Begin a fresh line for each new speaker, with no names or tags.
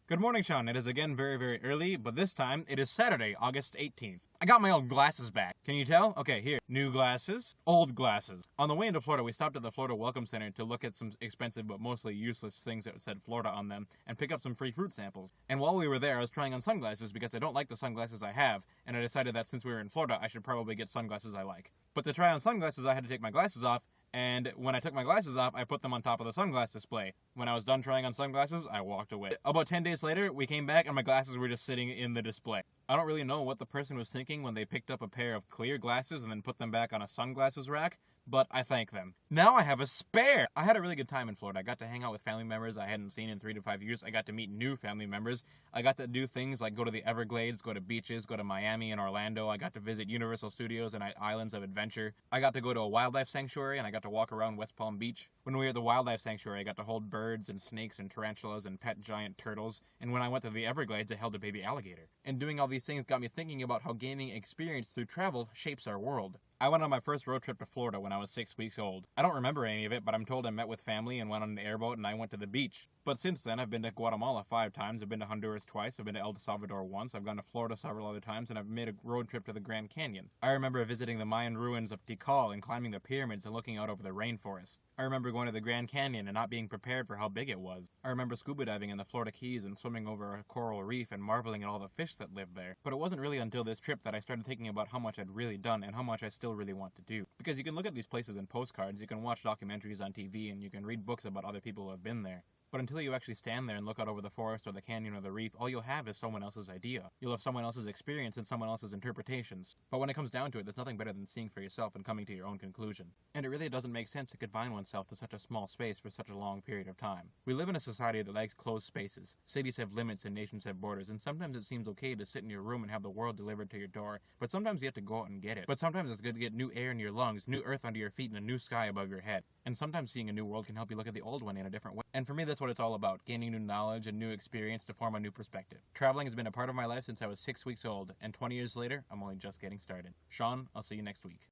Good morning, Sean. It is again very, very early, but this time it is Saturday, August 18th. I got my old glasses back. Can you tell? Okay, here. New glasses, old glasses. On the way into Florida, we stopped at the Florida Welcome Center to look at some expensive but mostly useless things that said Florida on them and pick up some free fruit samples. And while we were there, I was trying on sunglasses because I don't like the sunglasses I have, and I decided that since we were in Florida, I should probably get sunglasses I like. But to try on sunglasses, I had to take my glasses off, and when I took my glasses off, I put them on top of the sunglass display. When I was done trying on sunglasses, I walked away. About 10 days later, we came back and my glasses were just sitting in the display. I don't really know what the person was thinking when they picked up a pair of clear glasses and then put them back on a sunglasses rack, but I thank them. Now I have a spare! I had a really good time in Florida. I got to hang out with family members I hadn't seen in 3 to 5 years. I got to meet new family members. I got to do things like go to the Everglades, go to beaches, go to Miami and Orlando. I got to visit Universal Studios and Islands of Adventure. I got to go to a wildlife sanctuary and I got to walk around West Palm Beach. When we were at the wildlife sanctuary, I got to hold birds and snakes and tarantulas and pet giant turtles. And when I went to the Everglades, I held a baby alligator. And doing all these things got me thinking about how gaining experience through travel shapes our world. I went on my first road trip to Florida when I was 6 weeks old. I don't remember any of it, but I'm told I met with family and went on an airboat and I went to the beach. But since then, I've been to Guatemala 5 times, I've been to Honduras twice, I've been to El Salvador once, I've gone to Florida several other times, and I've made a road trip to the Grand Canyon. I remember visiting the Mayan ruins of Tikal and climbing the pyramids and looking out over the rainforest. I remember going to the Grand Canyon and not being prepared for how big it was. I remember scuba diving in the Florida Keys and swimming over a coral reef and marveling at all the fish that lived there. But it wasn't really until this trip that I started thinking about how much I'd really done and how much I still really want to do. Because you can look at these places in postcards, you can watch documentaries on TV, and you can read books about other people who have been there. But until you actually stand there and look out over the forest or the canyon or the reef, all you'll have is someone else's idea. You'll have someone else's experience and someone else's interpretations. But when it comes down to it, there's nothing better than seeing for yourself and coming to your own conclusion. And it really doesn't make sense to confine oneself to such a small space for such a long period of time. We live in a society that likes closed spaces. Cities have limits and nations have borders, and sometimes it seems okay to sit in your room and have the world delivered to your door, but sometimes you have to go out and get it. But sometimes it's good to get new air in your lungs, new earth under your feet, and a new sky above your head. And sometimes seeing a new world can help you look at the old one in a different way. And for me, that's what it's all about, gaining new knowledge and new experience to form a new perspective. Traveling has been a part of my life since I was 6 weeks old, and 20 years later, I'm only just getting started. Sean, I'll see you next week.